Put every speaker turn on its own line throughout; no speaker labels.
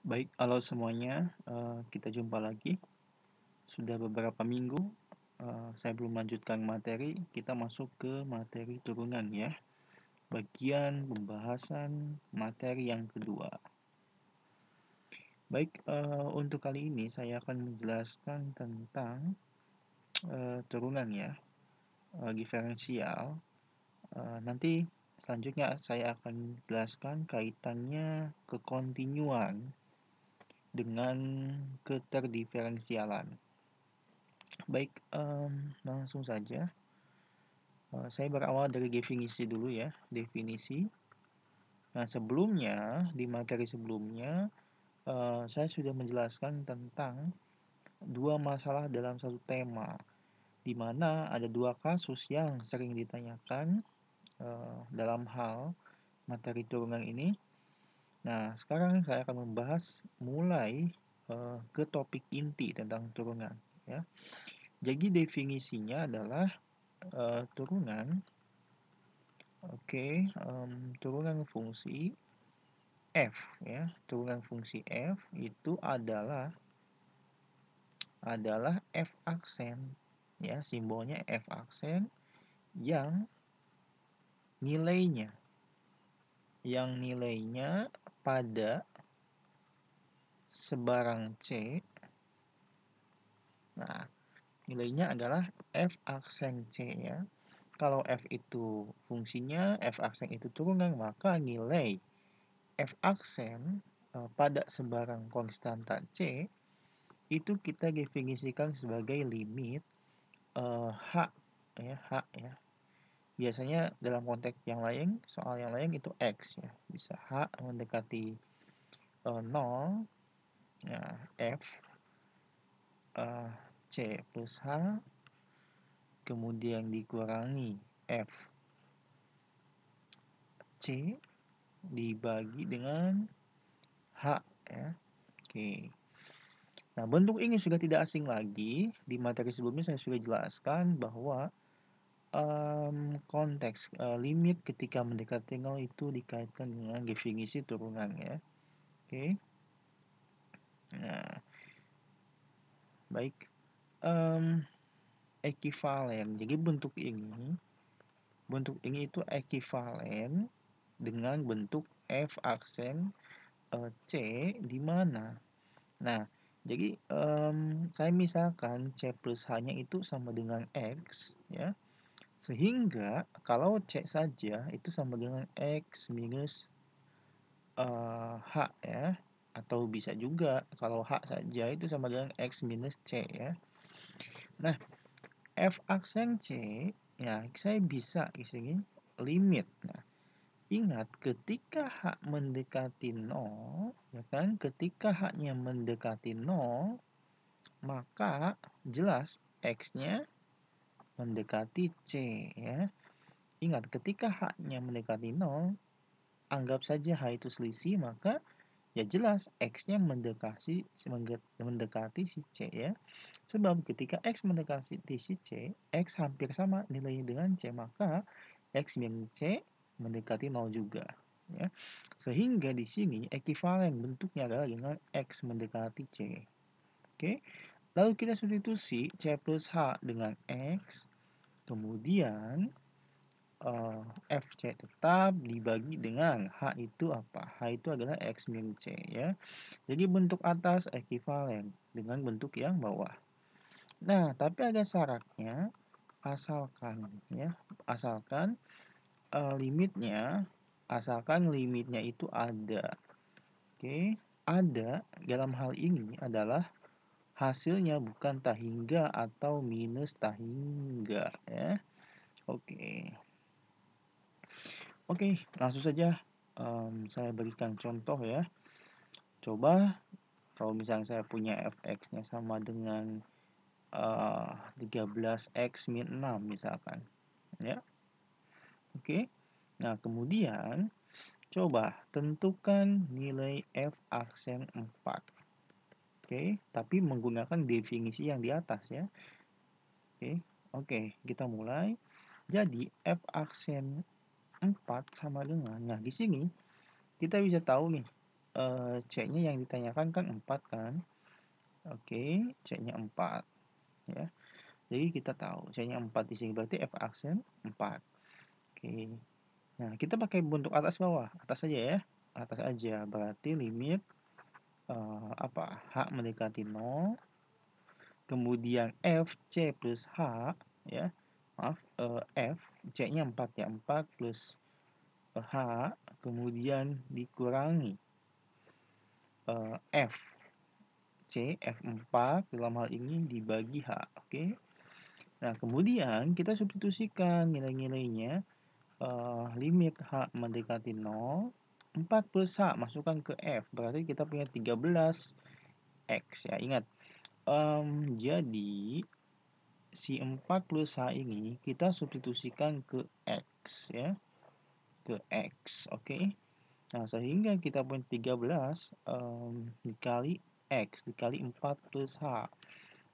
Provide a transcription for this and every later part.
Baik, halo semuanya, kita jumpa lagi. Sudah beberapa minggu, saya belum melanjutkan materi, kita masuk ke materi turunan ya. Bagian pembahasan materi yang kedua. Baik, untuk kali ini saya akan menjelaskan tentang turunan ya, diferensial. Nanti selanjutnya saya akan jelaskan kaitannya kekontinuan dengan keterdiferensialan. Baik, langsung saja. Saya berawal dari definisi dulu ya, definisi. Nah, sebelumnya, di materi sebelumnya, saya sudah menjelaskan tentang dua masalah dalam satu tema, di mana ada dua kasus yang sering ditanyakan dalam hal materi turunan ini. Nah, sekarang saya akan membahas mulai ke topik inti tentang turunan ya. Jadi definisinya adalah turunan, turunan fungsi f ya, turunan fungsi f itu adalah f aksen ya, simbolnya f aksen yang nilainya pada sebarang c. Nah, nilainya adalah f aksen c ya. Kalau f itu fungsinya, f aksen itu turunan, maka nilai f aksen pada sebarang konstanta c itu kita definisikan sebagai limit h ya, h ya. Biasanya dalam konteks yang lain, soal yang lain itu x ya. Bisa h mendekati 0, ya, f c plus h, kemudian dikurangi f c dibagi dengan h ya. Oke. Nah, bentuk ini sudah tidak asing lagi. Di materi sebelumnya saya sudah jelaskan bahwa konteks limit ketika mendekati 0 itu dikaitkan dengan definisi turunan ya. Oke. Nah, baik. Ekivalen. Jadi bentuk ini itu ekivalen dengan bentuk f aksen c di mana. Nah, jadi saya misalkan c plus h-nya itu sama dengan x ya. Sehingga kalau c saja itu sama dengan x minus h ya. Atau bisa juga kalau h saja itu sama dengan x minus c ya. Nah, f aksen c, ya saya bisa di sini limit. Nah, ingat ketika h mendekati 0, ya kan? Ketika h-nya mendekati 0, maka jelas x-nya mendekati c ya. Ingat ketika h-nya mendekati 0, anggap saja h itu selisih, maka ya jelas x-nya mendekati si c ya. Sebab ketika x mendekati si c, x hampir sama nilainya dengan c, maka x minus c mendekati 0 juga ya. Sehingga di sini ekivalen bentuknya adalah dengan x mendekati c. Oke. Lalu kita substitusi c plus h dengan x, kemudian fc tetap dibagi dengan h itu apa? H itu adalah x min c ya. Jadi bentuk atas ekivalen dengan bentuk yang bawah. Nah, tapi ada syaratnya, asalkan limitnya itu ada. Oke, ada dalam hal ini adalah hasilnya bukan tahingga atau minus tahingga ya. Oke. Oke, langsung saja saya berikan contoh ya. Coba kalau misalnya saya punya fx-nya sama dengan 13x min 6 misalkan. Ya. Oke. Nah, kemudian coba tentukan nilai f aksen 4. Oke, tapi menggunakan definisi yang di atas ya. Oke, kita mulai. Jadi f aksen 4 sama dengan, nah di sini kita bisa tahu nih C-nya yang ditanyakan kan 4 kan. Oke, C-nya 4 ya. Jadi kita tahu C-nya 4 di sini berarti F aksen 4. Oke. Nah, kita pakai bentuk atas bawah. Atas aja ya. Atas aja. Berarti limit H mendekati 0, kemudian F C plus H ya. Maaf, F C-nya 4 ya. 4 plus H kemudian dikurangi F C F4 dalam hal ini dibagi H. Oke. Nah, kemudian kita substitusikan nilai-nilainya. Limit H mendekati 0, 4 plus H masukkan ke F, berarti kita punya 13 X ya. Ingat, jadi si 4 plus H ini kita substitusikan ke X ya, ke X. Oke. Nah, sehingga kita punya 13 dikali X dikali 4 plus H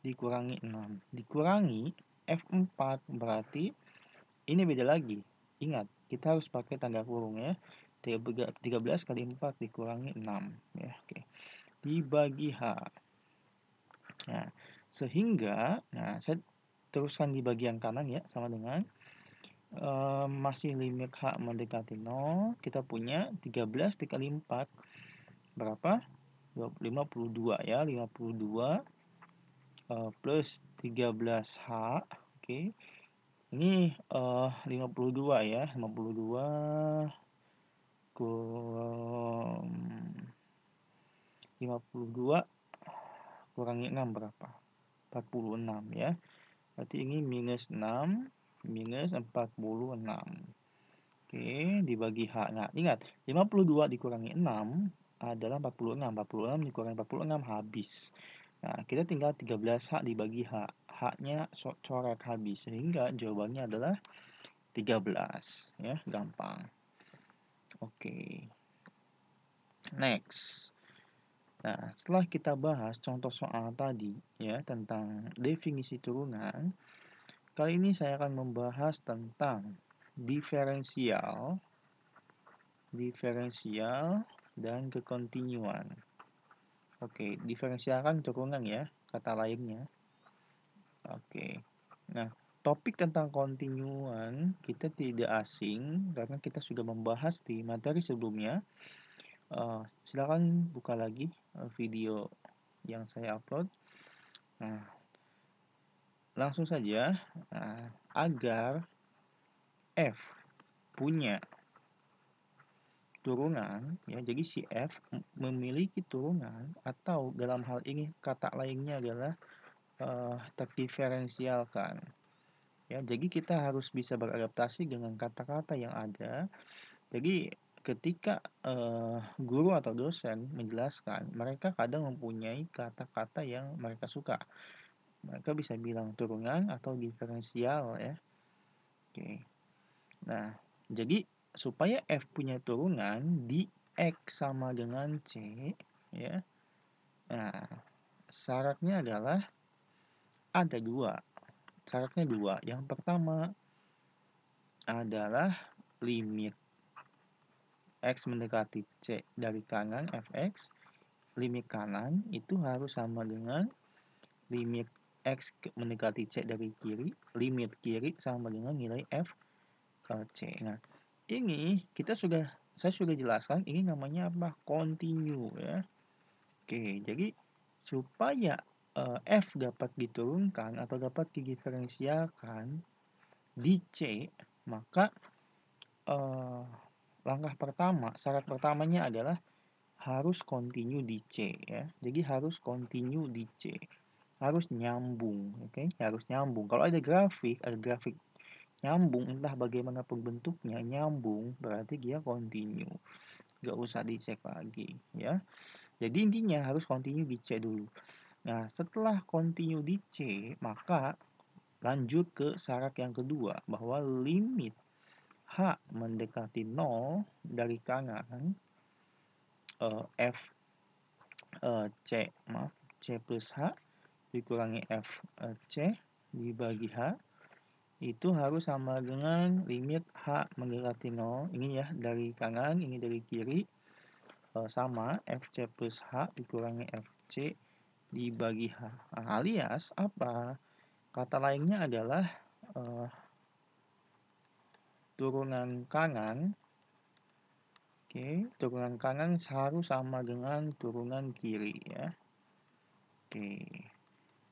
dikurangi 6 dikurangi F4, berarti ini beda lagi. Ingat, kita harus pakai tanda kurung ya. 13 kali 4 dikurangi 6 ya. Oke. Dibagi H. Nah, sehingga saya teruskan di bagian kanan ya, sama dengan masih limit H mendekati 0, kita punya 13 dikali 4 berapa? 52 ya, 52 plus 13H. Oke. Ini 52 ya, 52 52 kurangi 6 berapa? 46 ya. Berarti ini minus 6 minus 46. Oke, dibagi H. Nah, ingat, 52 dikurangi 6 adalah 46. 46 dikurangi 46 habis. Nah, kita tinggal 13H dibagi H. H-nya coret habis. Sehingga jawabannya adalah 13. Ya, gampang. Oke. Next. Nah, setelah kita bahas contoh soal tadi ya tentang definisi turunan, kali ini saya akan membahas tentang diferensial dan kekontinuan. Oke, diferensial kan turunan ya, kata lainnya. Oke. Nah, topik tentang kontinuan kita tidak asing karena kita sudah membahas di materi sebelumnya. Silakan buka lagi video yang saya upload. Nah, langsung saja, agar F punya turunan ya, jadi si F memiliki turunan atau dalam hal ini kata lainnya adalah terdiferensialkan ya. Jadi kita harus bisa beradaptasi dengan kata-kata yang ada. Jadi ketika guru atau dosen menjelaskan, mereka kadang mempunyai kata-kata yang mereka suka. Mereka bisa bilang turunan atau diferensial ya. Oke. Nah, jadi supaya F punya turunan di X sama dengan C ya. Nah, syaratnya adalah ada dua. Syaratnya dua. Yang pertama adalah limit X mendekati C dari kanan Fx, limit kanan itu harus sama dengan limit X mendekati C dari kiri, limit kiri sama dengan nilai F C. Nah, ini saya sudah jelaskan, ini namanya apa? Continue ya. Oke, jadi supaya F dapat diturunkan atau dapat didiferensialkan di C, maka langkah pertama, syarat pertamanya adalah harus continue di C ya. Jadi harus continue di C. Harus nyambung, oke? Harus nyambung. Kalau ada grafik nyambung, entah bagaimanapun bentuknya, nyambung, berarti dia continue. Gak usah dicek lagi ya. Jadi intinya harus continue di C dulu. Nah, setelah continue di C, maka lanjut ke syarat yang kedua, bahwa limit H mendekati 0 dari kanan F C plus H dikurangi F C dibagi H itu harus sama dengan limit H mendekati 0. Ini ya dari kanan, ini dari kiri. sama FC plus H dikurangi FC dibagi H. Nah, alias apa? Kata lainnya adalah turunan kanan. Oke, turunan kanan harus sama dengan turunan kiri ya. Oke.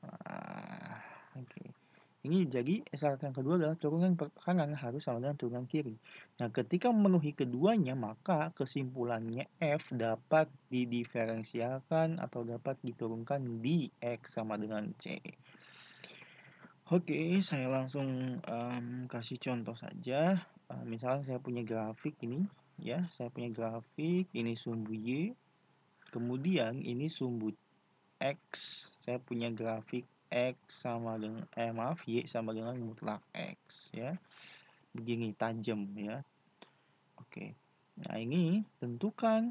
Nah, oke. Ini jadi syarat yang kedua adalah turunan kanan harus sama dengan turunan kiri. Nah, ketika memenuhi keduanya, maka kesimpulannya F dapat didiferensialkan atau dapat diturunkan di X sama dengan C. Oke, saya langsung kasih contoh saja. Misalnya saya punya grafik ini, ya, saya punya grafik ini sumbu Y, kemudian ini sumbu X, saya punya grafik X sama dengan Y sama dengan mutlak X ya. Begini tajam ya. Oke. Nah, ini tentukan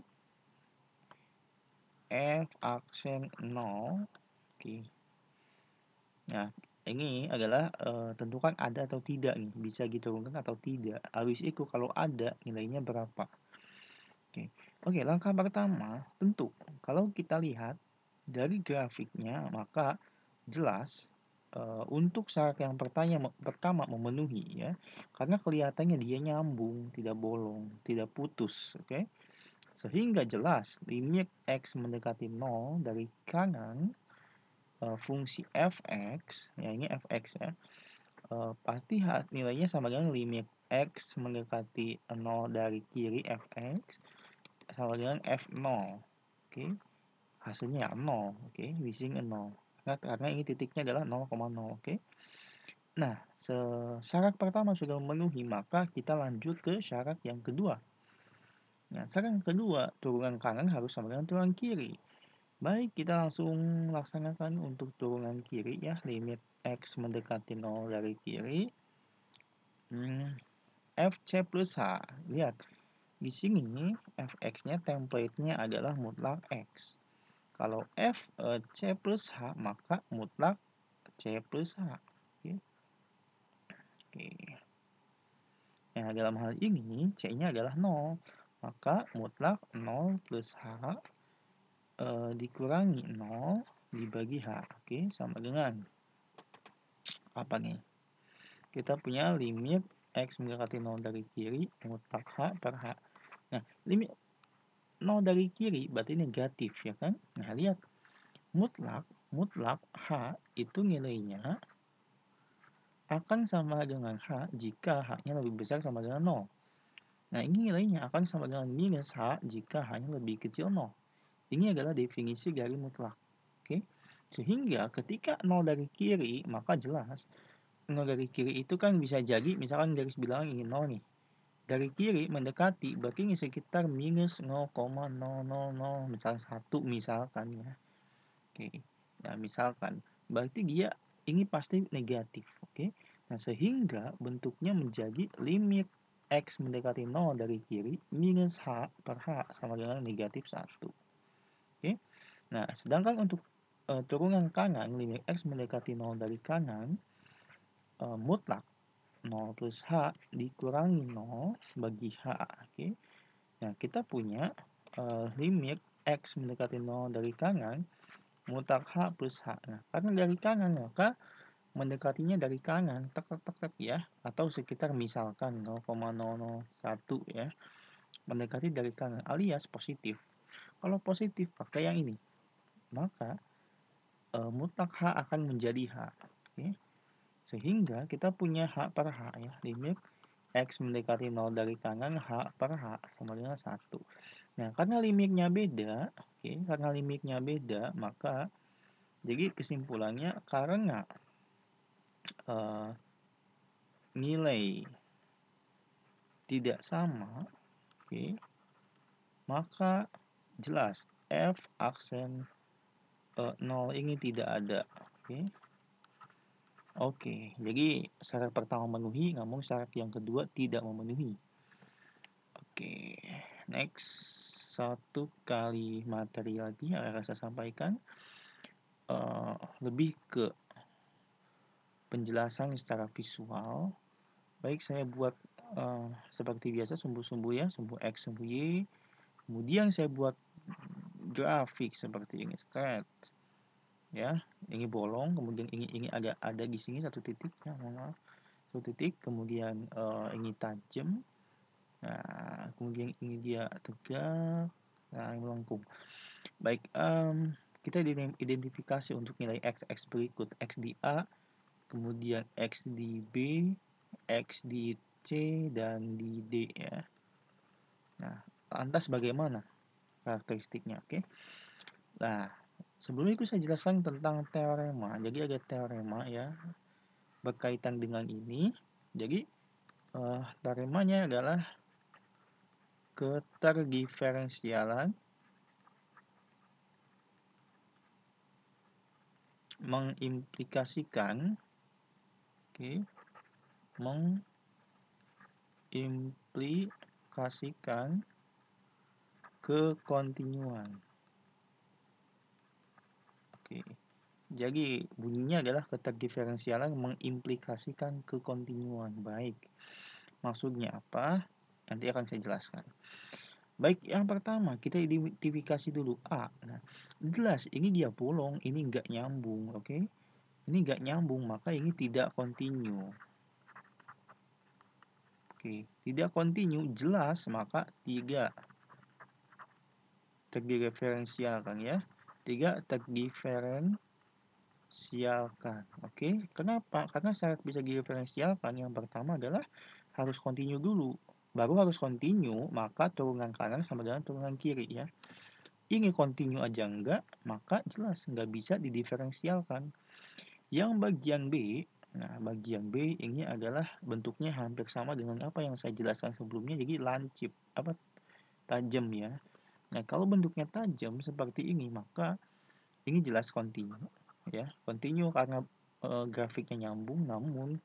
F aksen 0. Oke. Nah, ini adalah tentukan ada atau tidak nih, bisa diturunkan atau tidak. Habis itu kalau ada nilainya berapa. Oke, langkah pertama tentu kalau kita lihat dari grafiknya maka jelas untuk syarat yang pertama memenuhi ya, karena kelihatannya dia nyambung, tidak bolong, tidak putus, oke? Sehingga jelas limit X mendekati 0 dari kanan fungsi fx, ya ini fx ya, pasti nilainya sama dengan limit X mendekati 0 dari kiri fx sama dengan f0. Oke, hasilnya 0. Oke, leasing 0 karena ini titiknya adalah 0,0. Oke, nah syarat pertama sudah memenuhi, maka kita lanjut ke syarat yang kedua. Nah, syarat yang kedua, turunan kanan harus sama dengan turunan kiri. Baik, kita langsung laksanakan untuk turunan kiri ya, limit X mendekati 0 dari kiri. FC plus H. Lihat, di sini fx-nya template-nya adalah mutlak X. Kalau C plus H, maka mutlak C plus H. Oke. Nah, dalam hal ini C-nya adalah 0. Maka mutlak 0 plus H dikurangi 0 dibagi H. Oke, sama dengan apa nih? Kita punya limit X mendekati 0 dari kiri mutlak H per H. Nah, limit 0 dari kiri berarti negatif ya kan? Nah, lihat mutlak H itu nilainya akan sama dengan H jika H-nya lebih besar sama dengan 0. Nah, ini nilainya akan sama dengan minus H jika H-nya lebih kecil 0. Ini adalah definisi dari mutlak. Oke? Sehingga ketika 0 dari kiri, maka jelas 0 dari kiri itu kan bisa jadi misalkan garis bilangan ini 0 nih. Dari kiri mendekati berarti ini sekitar minus 0,000 misalkan 1 misalkan ya. Oke. Nah, misalkan berarti dia ini pasti negatif, oke? Nah, sehingga bentuknya menjadi limit X mendekati 0 dari kiri minus H per H sama dengan negatif 1. Oke. Nah, sedangkan untuk turunan kanan limit X mendekati 0 dari kanan mutlak 0 plus H dikurangi 0 bagi H. Oke. Nah, kita punya limit X mendekati 0 dari kanan mutlak H plus H. Nah, karena dari kanan maka mendekatinya dari kanan tek tek tek tek ya, atau sekitar misalkan 0,001 ya, mendekati dari kanan alias positif. Kalau positif pakai yang ini, maka mutlak H akan menjadi H. Oke. Sehingga kita punya H per H ya, limit X mendekati 0 dari kanan H per H sama dengan 1. Nah, karena limitnya beda, oke, karena limitnya beda, maka jadi kesimpulannya karena nilai tidak sama, oke, maka jelas F aksen 0 ini tidak ada. Oke, jadi syarat pertama memenuhi, namun syarat yang kedua tidak memenuhi. Oke, next satu kali materi lagi yang akan saya sampaikan lebih ke penjelasan secara visual. Baik, saya buat seperti biasa sumbu-sumbu ya, sumbu X, sumbu Y. Kemudian saya buat grafik seperti ini, straight. Ya, ini bolong, kemudian ini agak ada di sini satu titik, ya, mohon maaf, satu titik, kemudian ini tajam, nah, kemudian ini dia tegak, nah, ini melengkung. Baik, kita identifikasi untuk nilai x berikut, x di A, kemudian x di B, x di C, dan di D, ya. Nah, lantas bagaimana karakteristiknya? Oke. Nah, sebelum itu saya jelaskan tentang teorema. Jadi ada teorema, ya, berkaitan dengan ini. Jadi teoremanya adalah keterdiferensialan mengimplikasikan, mengimplikasikan kekontinuan. Jadi bunyinya adalah keterdiferensialan mengimplikasikan kekontinuan. Baik, maksudnya apa? Nanti akan saya jelaskan. Baik, yang pertama kita identifikasi dulu A. Nah, jelas ini dia bolong, ini nggak nyambung, oke? Ini nggak nyambung, maka ini tidak kontinu. Oke, tidak kontinu jelas, maka tidak terdiferensialkan, ya. Tidak terdiferensialkan. Oke, kenapa? Karena syarat bisa diferensialkan yang pertama adalah harus kontinu dulu. Baru harus kontinu, maka turunan kanan sama dengan turunan kiri, ya. Ini kontinu aja enggak, maka jelas nggak bisa didiferensialkan. Yang bagian B, nah bagian B ini adalah bentuknya hampir sama dengan apa yang saya jelaskan sebelumnya, jadi lancip, tajam, ya. Nah, kalau bentuknya tajam seperti ini, maka ini jelas kontinu, ya. Kontinu karena grafiknya nyambung, namun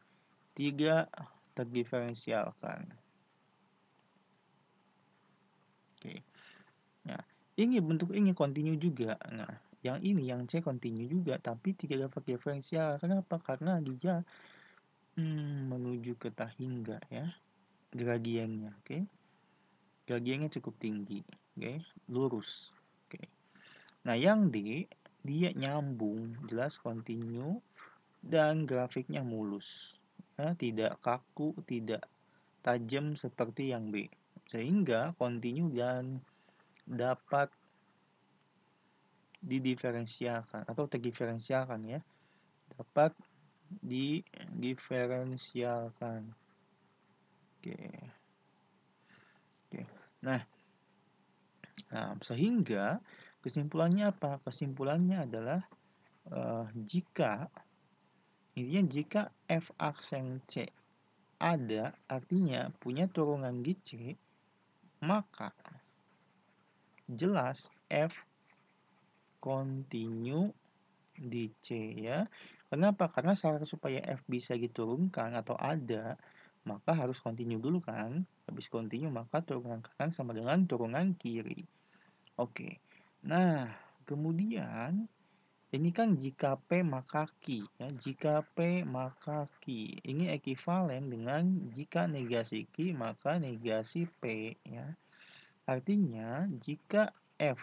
tidak terdiferensialkan. Oke. Nah, ini bentuk ini kontinu juga. Nah, yang ini yang C kontinu juga, tapi tidak dapat diferensial. Kenapa? Karena dia menuju ke tahingga, ya. Gradiennya, oke. Gradiennya cukup tinggi, oke. Lurus, oke. Nah, yang D dia nyambung, jelas kontinu dan grafiknya mulus. Ya, tidak kaku, tidak tajam seperti yang B. Sehingga kontinu dan dapat didiferensialkan atau terdiferensialkan, ya. Dapat didiferensialkan. Oke. Oke. Nah, sehingga kesimpulannya apa? Kesimpulannya adalah jika f aksen C ada, artinya punya turunan di C, maka jelas F kontinu di C, ya. Kenapa? Karena syarat supaya F bisa diturunkan atau ada, maka harus kontinu dulu kan. Habis kontinu maka turunan kanan sama dengan turunan kiri. Oke. Nah, kemudian ini kan jika P maka Q, ya. Jika P maka Q. Ini ekuivalen dengan jika negasi Q maka negasi P, ya. Artinya jika F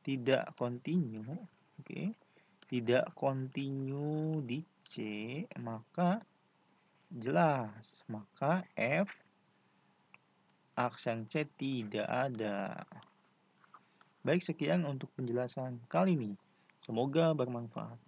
tidak kontinu, oke, tidak kontinu di C, maka jelas, maka F aksen C tidak ada. Baik, sekian untuk penjelasan kali ini. Semoga bermanfaat.